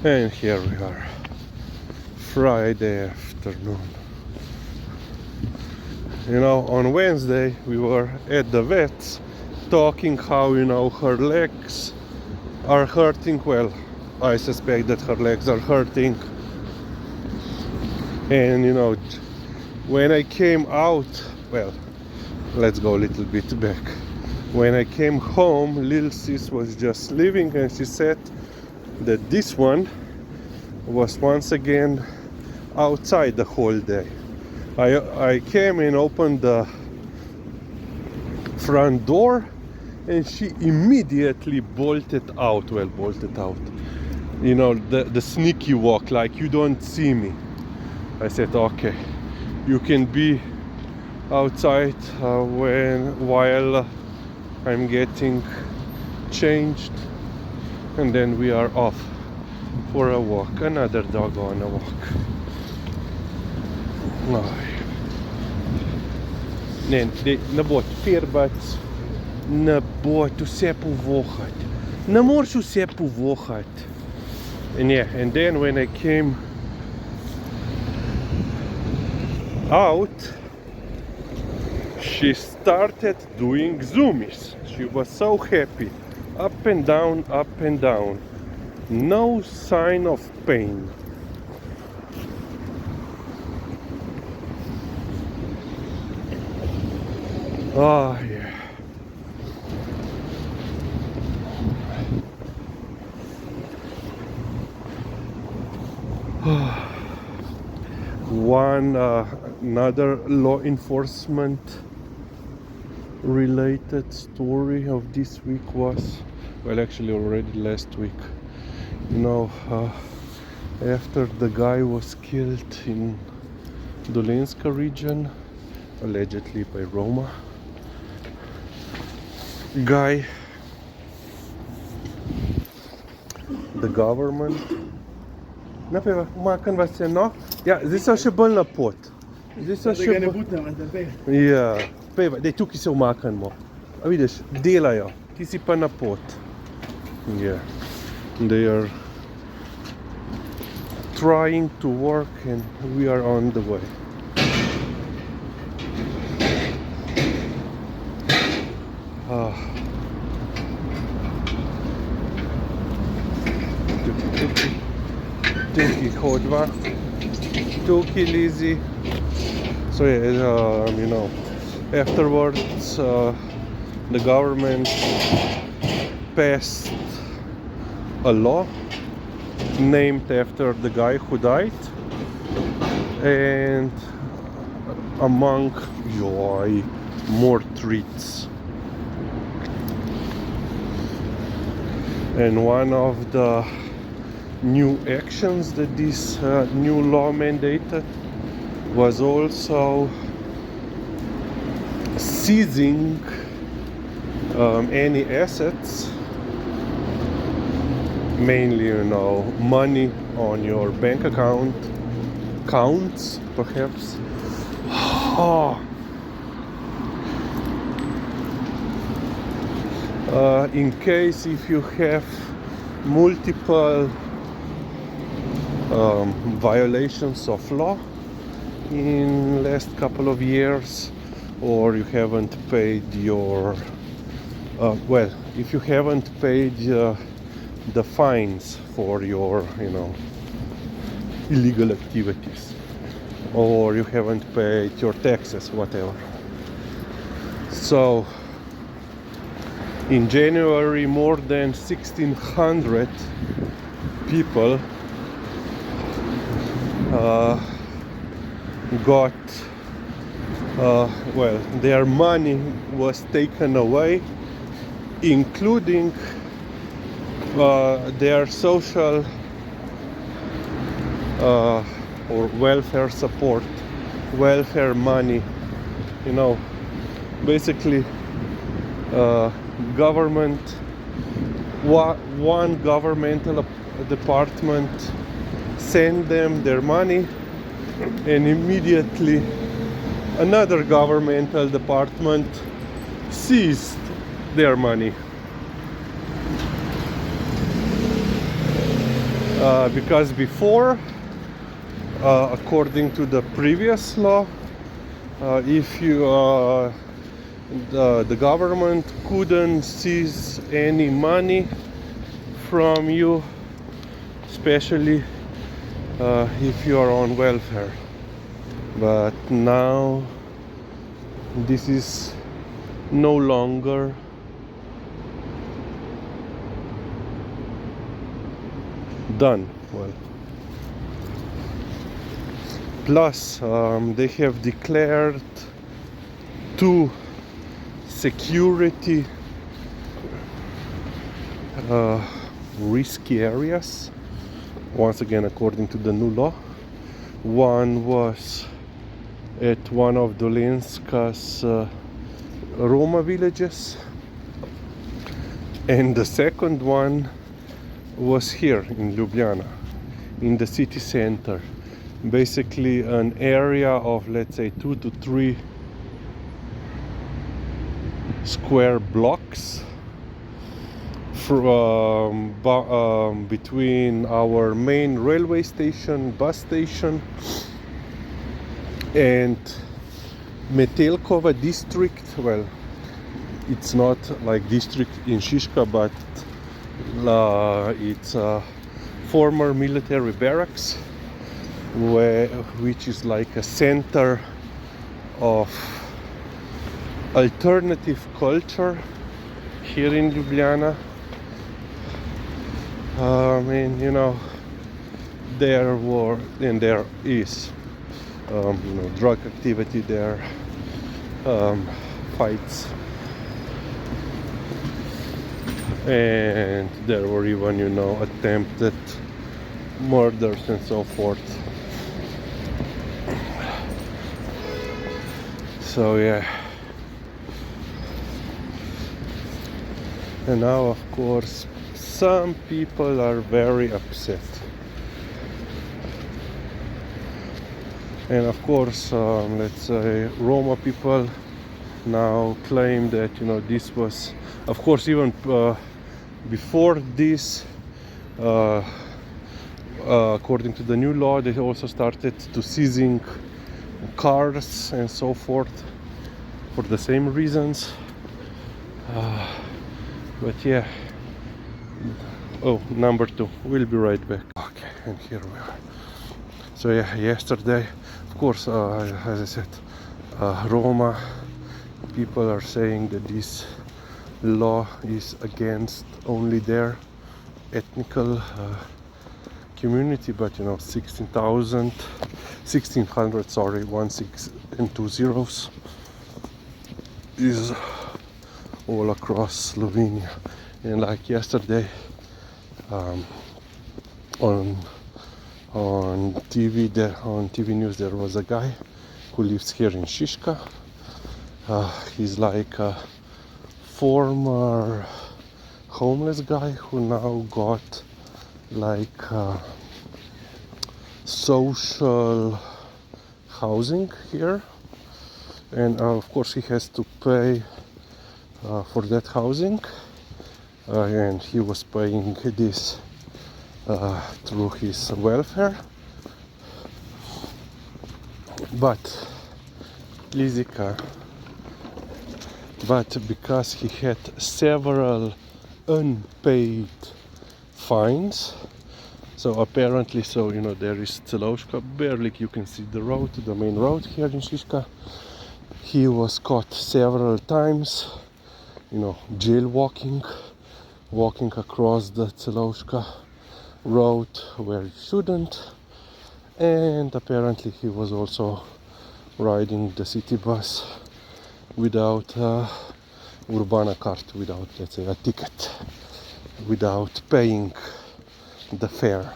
And here we are, Friday afternoon. You know, on Wednesday we were at the vet's talking how, you know, her legs are hurting. Well, I suspect that her legs are hurting. And, you know, when I came out, well, let's go a little bit back. When I came home, little sis was just leaving, and she said that this one was once again outside the whole day. I came and opened the front door, and she immediately bolted out. Well, bolted out. You know, the sneaky walk, like you don't see me. I said, okay, you can be outside while I'm getting changed, and then we are off for a walk, another dog on a walk. Не бот, пербац, не бот, усе повохат. Не можеш усе повохат. And then when I came out, she started doing zoomies. She was so happy. Up and down, up and down. No sign of pain. Oh yeah. Another law enforcement related story of this week was, well, actually already last week. You know, after the guy was killed in Dolinska region, allegedly by Roma guy, the government. Na peva, makan vas je no? Ja, zdaj so še bolj na pot. Zdaj so še bolj... Ja, peva, dej, tukaj se umaknemo. A vidiš, delajo, ti si pa na pot. Yeah, they are trying to work and we are on the way. Tuki hodva, tuki Lizzie. So yeah, you know, afterwards the government passed a law named after the guy who died, and among more treats. And one of the new actions that this new law mandated was also seizing any assets, mainly, you know, money on your bank accounts perhaps. In case if you have multiple violations of law in last couple of years, or you haven't paid your well, if you haven't paid the fines for your, you know, illegal activities, or you haven't paid your taxes, whatever. So in January, more than 1,600 people got well, their money was taken away, including their social or welfare support, welfare money. You know, basically government, one governmental department sent them their money, and immediately another governmental department seized their money. because before, according to the previous law, if you the government couldn't seize any money from you, especially if you are on welfare. But now this is no longer done. Well, plus they have declared 2 security risky areas, once again according to the new law. One was at one of Dolenska's Roma villages, and the second one was here in Ljubljana, in the city center. Basically an area of, let's say, 2 to 3 square blocks from between our main railway station, bus station, and Metelkova district. Well, it's not like district in Šiška, but it's a former military barracks, which is like a center of alternative culture here in Ljubljana. I mean, you know, there were and there is you know, drug activity there, fights, and there were even, you know, attempted murders and so forth. So yeah, and now of course some people are very upset, and of course let's say Roma people now claim that, you know, this was, of course, even before this, according to the new law, they also started to seizing cars and so forth for the same reasons. But yeah, oh, number 2, we'll be right back. Okay, and here we are. So yeah, yesterday, of course, as I said, Roma people are saying that this law is against only their ethnical community, but you know, 1600, sorry, 16 and 2 zeros is all across Slovenia. And like yesterday, on TV, on TV news, there was a guy who lives here in Šiška. He's like a former homeless guy who now got like social housing here, and of course he has to pay for that housing, and he was paying this through his welfare. But because he had several unpaid fines, so apparently, so you know, there is Celovška, barely you can see the road, the main road here in Šiška. He was caught several times, you know, walking across the Celovška road where he shouldn't, and apparently he was also riding the city bus without Urbana card, without, let's say, a ticket, without paying the fare.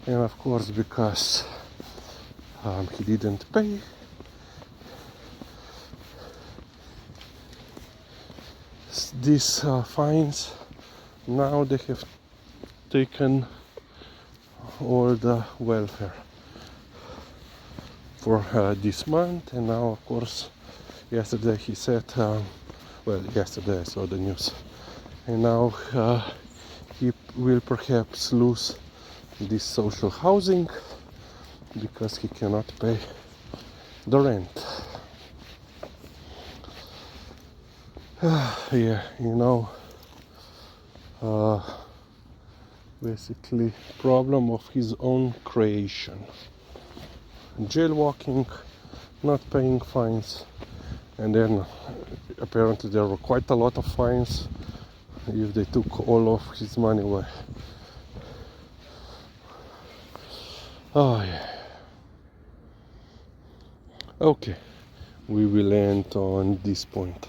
And of course, because he didn't pay, these fines, now they have taken all the welfare for this month. And now, of course, yesterday he said, well, yesterday I saw the news, and now he will perhaps lose this social housing because he cannot pay the rent. Yeah, you know, basically problem of his own creation. Jailwalking, not paying fines, and then apparently there were quite a lot of fines if they took all of his money away. Oh yeah. Okay, we will end on this point.